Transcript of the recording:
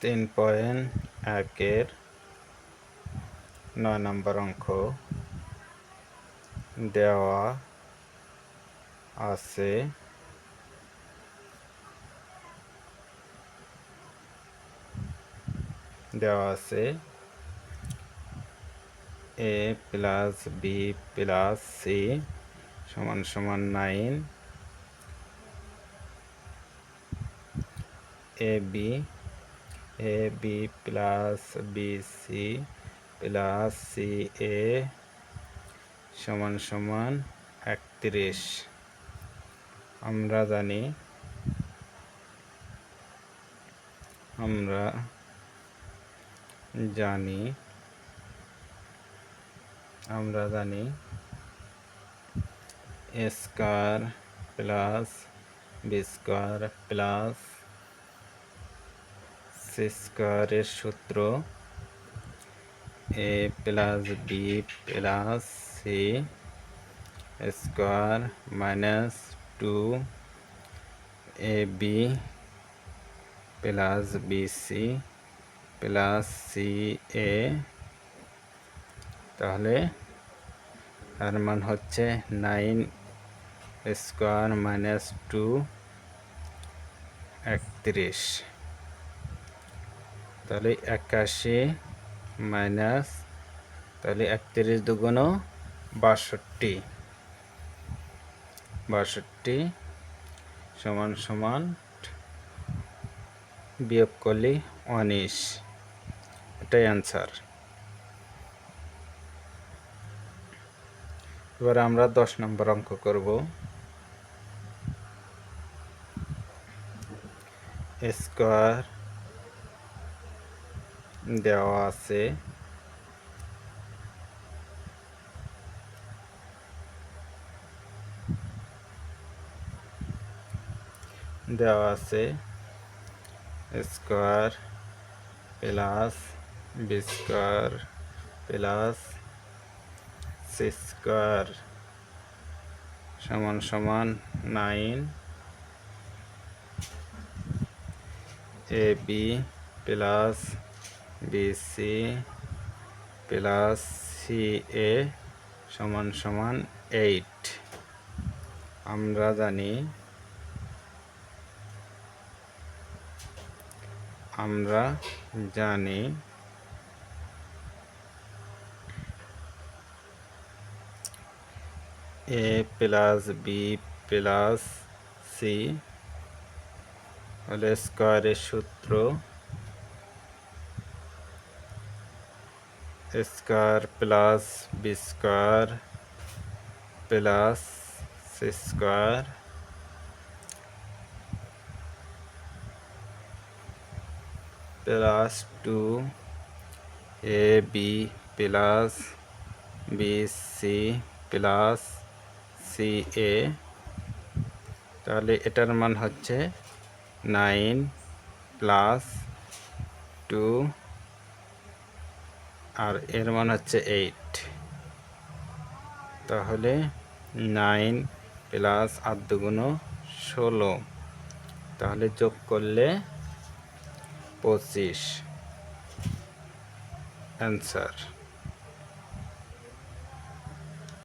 3.1-এর 9 নম্বর অঙ্ক দেওয়া আছে a plus b plus c সমান সমান 9, ab plus bc plus ca সমান সমান 31। আমরা জানি a square plus B square plus C স্কয়ারের সূত্র a plus B plus C square minus 2ab plus BC plus CA. তাহলে তার মান হচ্ছে 9 স্কয়ার মাইনাস 2 31। তাহলে 81 মাইনাস, তাহলে 31 দুগুণ 62 সমান সমান বিয়োগ করলে 19। এটাই অ্যান্সার। এবার আমরা 10 নম্বর অঙ্ক করব। স্কয়ার দেওয়া আছে square plus B square plus C square সমান সমান 9, ab plus BC plus CA সমান সমান 8। আমরা জানি a plus B plus C হলে স্কয়ারের সূত্র square plus B square plus C square plus 2ab plus BC plus CA. তাহলে এটার মান হচ্ছে 9 প্লাস 2 আর এর মান হচ্ছে 8। তাহলে 9 প্লাস 8 দুগুণ 16, তাহলে যোগ করলে 25 অ্যান্সার।